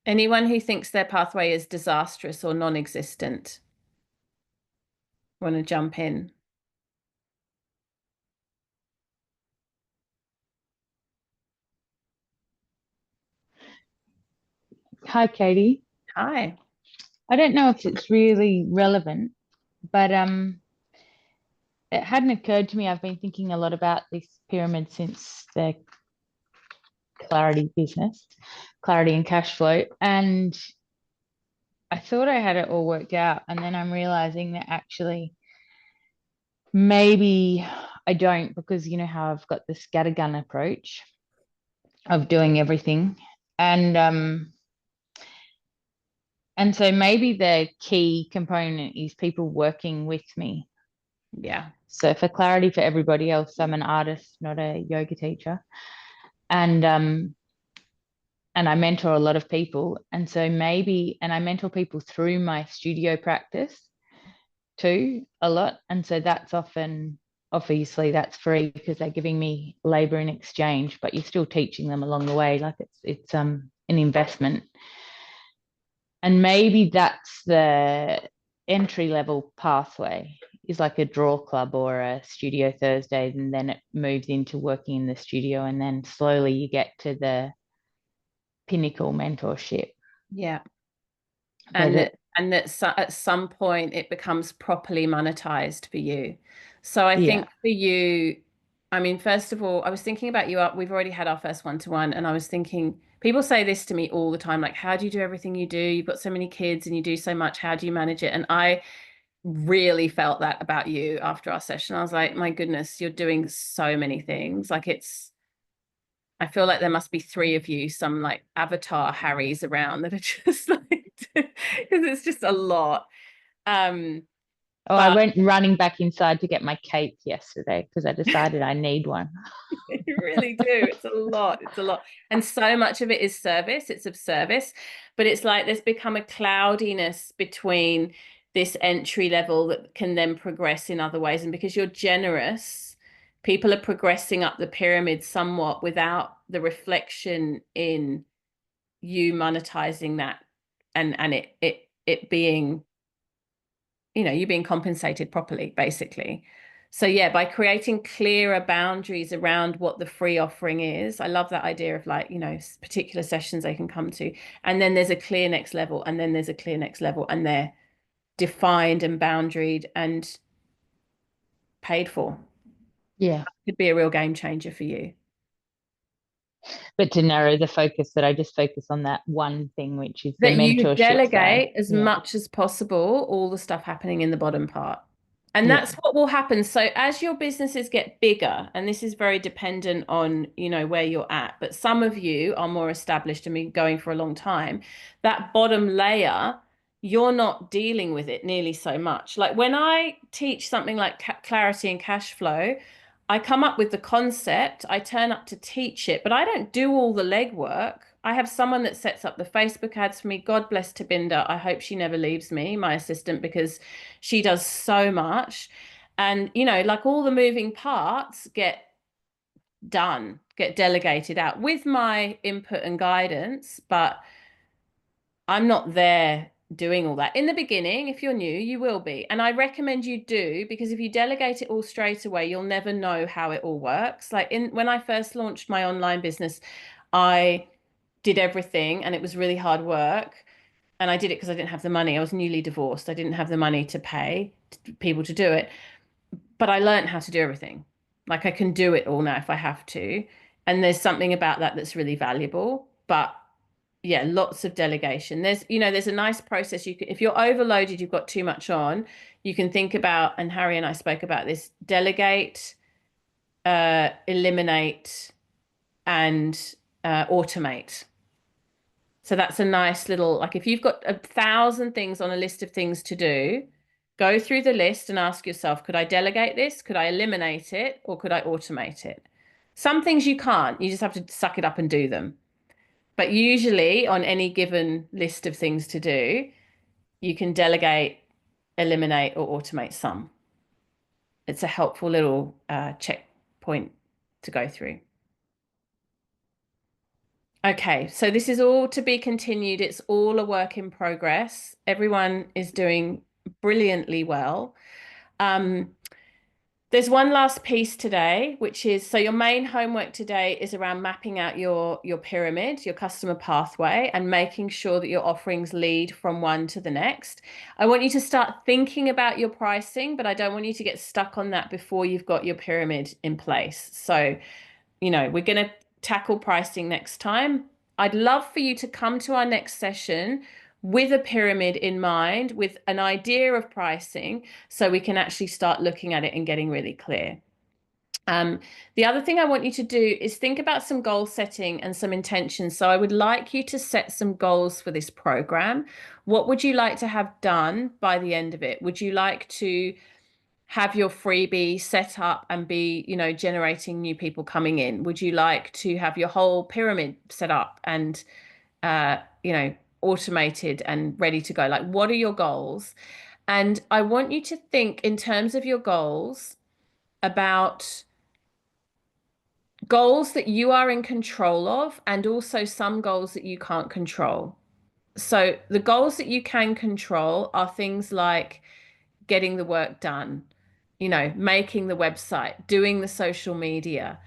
Anyone who thinks their pathway is disastrous or non-existent, want to jump in? Hi, Katie. Hi. I don't know if it's really relevant, but it hadn't occurred to me. I've been thinking a lot about this pyramid since the clarity business, clarity and cash flow, and I thought I had it all worked out, and then I'm realizing that actually maybe I don't, because you know how I've got the scattergun approach of doing everything, and so maybe the key component is people working with me. Yeah. So for clarity for everybody else, I'm an artist, not a yoga teacher. And I mentor a lot of people. And so maybe, and I mentor people through my studio practice too, a lot. And so that's often, obviously that's free because they're giving me labor in exchange, but you're still teaching them along the way. Like it's an investment. And maybe that's the entry level pathway, is like a draw club or a studio Thursdays, and then it moves into working in the studio, and then slowly you get to the pinnacle mentorship. Yeah. But And that at some point it becomes properly monetized for you. So I think for you, I mean, first of all, I was thinking about you. We've already had our first one-to-one, and I was thinking, people say this to me all the time, like, how do you do everything you do? You've got so many kids and you do so much. How do you manage it? And I really felt that about you after our session. I was like, my goodness, you're doing so many things. Like I feel like there must be three of you, some like avatar Harrys around that are just like, because it's just a lot. I went running back inside to get my cape yesterday because I decided I need one. You really do. It's a lot. It's a lot. And so much of it is service. It's of service. But it's like there's become a cloudiness between this entry level that can then progress in other ways. And because you're generous, people are progressing up the pyramid somewhat without the reflection in you monetizing that and it being, you know, you being compensated properly, basically. So yeah, by creating clearer boundaries around what the free offering is, I love that idea of, like, you know, particular sessions they can come to, and then there's a clear next level, and then there's a clear next level, and they're defined and boundaried and paid for. Yeah. Could be a real game changer for you. But to narrow the focus, that I just focus on that one thing, which is the That you mentorship delegate side. as Yeah. much as possible all the stuff happening in the bottom part. And Yeah. that's what will happen. So as your businesses get bigger, and this is very dependent on, you know, where you're at, but some of you are more established and been going for a long time, that bottom layer, you're not dealing with it nearly so much. Like when I teach something like clarity and cash flow, I come up with the concept, I turn up to teach it, but I don't do all the legwork. I have someone that sets up the Facebook ads for me. God bless Tabinda. I hope she never leaves me, my assistant, because she does so much. And, you know, like all the moving parts get done, get delegated out with my input and guidance, but I'm not there doing all that. In the beginning, if you're new, you will be. And I recommend you do, because if you delegate it all straight away, you'll never know how it all works. Like when I first launched my online business, I did everything and it was really hard work. And I did it because I didn't have the money. I was newly divorced. I didn't have the money to pay people to do it. But I learned how to do everything. Like I can do it all now if I have to. And there's something about that that's really valuable. But yeah, lots of delegation. There's, you know, there's a nice process. You can, if you're overloaded, you've got too much on, you can think about, and Harry and I spoke about this, delegate, eliminate, and automate. So that's a nice little, like if you've got 1,000 things on a list of things to do, go through the list and ask yourself, could I delegate this? Could I eliminate it? Or could I automate it? Some things you can't, you just have to suck it up and do them. But usually on any given list of things to do, you can delegate, eliminate, or automate some. It's a helpful little checkpoint to go through. Okay, so this is all to be continued. It's all a work in progress. Everyone is doing brilliantly well. There's one last piece today, which is, so your main homework today is around mapping out your pyramid, your customer pathway, and making sure that your offerings lead from one to the next. I want you to start thinking about your pricing, but I don't want you to get stuck on that before you've got your pyramid in place. So, you know, we're going to tackle pricing next time. I'd love for you to come to our next session with a pyramid in mind, with an idea of pricing, so we can actually start looking at it and getting really clear. The other thing I want you to do is think about some goal setting and some intentions. So I would like you to set some goals for this program. What would you like to have done by the end of it? Would you like to have your freebie set up and be, you know, generating new people coming in? Would you like to have your whole pyramid set up and, you know, automated and ready to go? Like, what are your goals? And I want you to think in terms of your goals about goals that you are in control of, and also some goals that you can't control. So the goals that you can control are things like getting the work done, you know, making the website, doing the social media,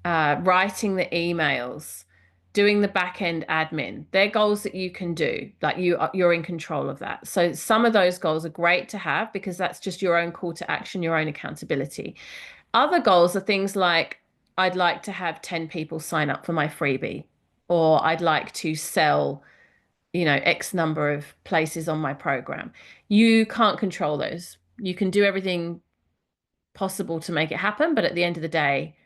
writing the emails, doing the back end admin. They're goals that you can do, like you're in control of that. So some of those goals are great to have because that's just your own call to action, your own accountability. Other goals are things like, I'd like to have 10 people sign up for my freebie, or I'd like to sell, you know, X number of places on my program. You can't control those. You can do everything possible to make it happen, but at the end of the day,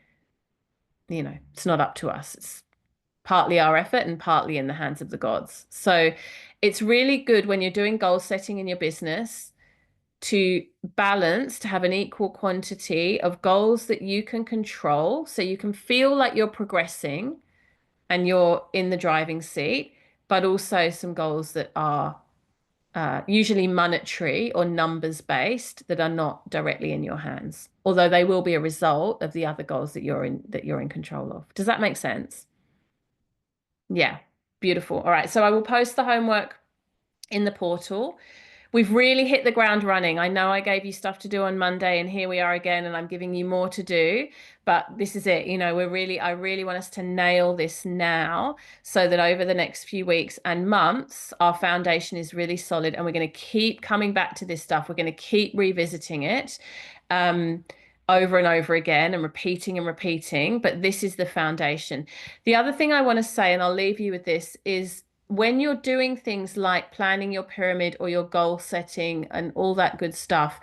you know, it's not up to us. It's partly our effort and partly in the hands of the gods. So it's really good when you're doing goal setting in your business to balance, to have an equal quantity of goals that you can control, so you can feel like you're progressing and you're in the driving seat, but also some goals that are usually monetary or numbers based, that are not directly in your hands, although they will be a result of the other goals that you're in control of. Does that make sense? Yeah, beautiful. All right, so I will post the homework in the portal. We've really hit the ground running. I know I gave you stuff to do on Monday, and here we are again, and I'm giving you more to do. But this is it. I really want us to nail this now so that over the next few weeks and months, our foundation is really solid, and we're going to keep coming back to this stuff. We're going to keep revisiting it over and over again and repeating. But this is the foundation. The other thing I want to say, and I'll leave you with this, is when you're doing things like planning your pyramid or your goal setting and all that good stuff,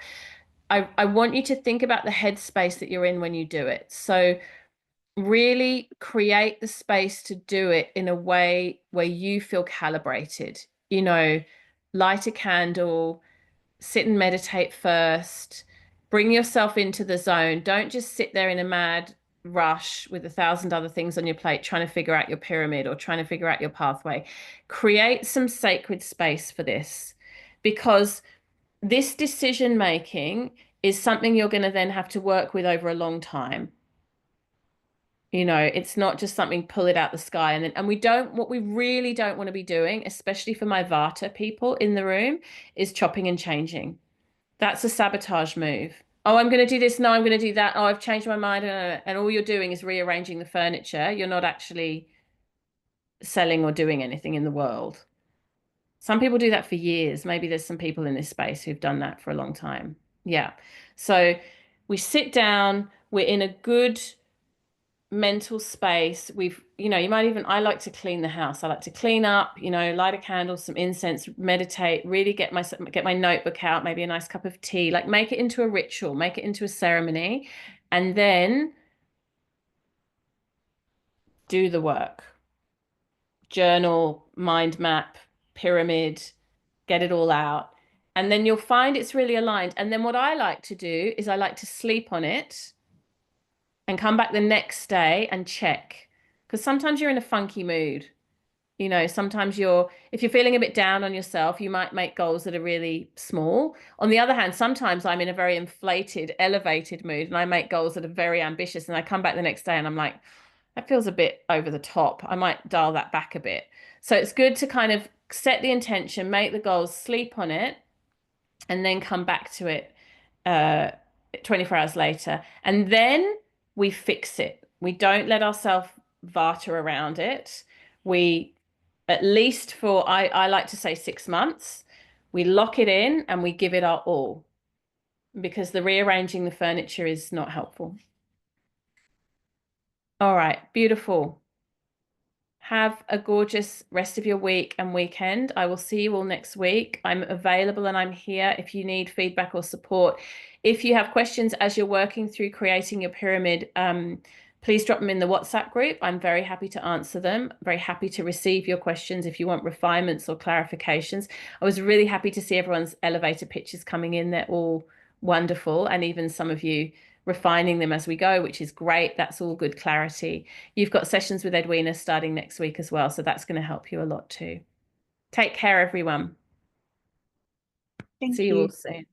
I want you to think about the headspace that you're in when you do it. So really create the space to do it in a way where you feel calibrated. Light a candle, sit and meditate first, bring yourself into the zone. Don't just sit there in a mad rush with 1,000 other things on your plate trying to figure out your pyramid or trying to figure out your pathway. Create some sacred space for this, because this decision making is something you're going to then have to work with over a long time. It's not just something, pull it out the sky. What we really don't want to be doing, especially for my Vata people in the room, is chopping and changing. That's a sabotage move. Oh, I'm going to do this. No, I'm going to do that. Oh, I've changed my mind. And all you're doing is rearranging the furniture. You're not actually selling or doing anything in the world. Some people do that for years. Maybe there's some people in this space who've done that for a long time. Yeah. So we sit down, we're in a good mental space. I like to clean the house. I like to clean up, light a candle, some incense, meditate, really get my notebook out, maybe a nice cup of tea, like make it into a ritual, make it into a ceremony, and then do the work. Journal, mind map, pyramid, get it all out. And then you'll find it's really aligned. And then what I like to do is I like to sleep on it and come back the next day and check. Because sometimes you're in a funky mood. Sometimes if you're feeling a bit down on yourself, you might make goals that are really small. On the other hand, sometimes I'm in a very inflated, elevated mood, and I make goals that are very ambitious, and I come back the next day and I'm like, that feels a bit over the top. I might dial that back a bit. So it's good to kind of set the intention, make the goals, sleep on it, and then come back to it 24 hours later. And then we fix it. We don't let ourselves Vata around it. We, at least for, I like to say 6 months, we lock it in and we give it our all, because the rearranging the furniture is not helpful. All right, beautiful. Have a gorgeous rest of your week and weekend. I will see you all next week. I'm available and I'm here if you need feedback or support. If you have questions as you're working through creating your pyramid, please drop them in the WhatsApp group. I'm very happy to answer them. Very happy to receive your questions if you want refinements or clarifications. I was really happy to see everyone's elevator pictures coming in. They're all wonderful, and even some of you refining them as we go, which is great. That's all good clarity. You've got sessions with Edwina starting next week as well, so that's going to help you a lot too. Take care, everyone. Thank See you all soon.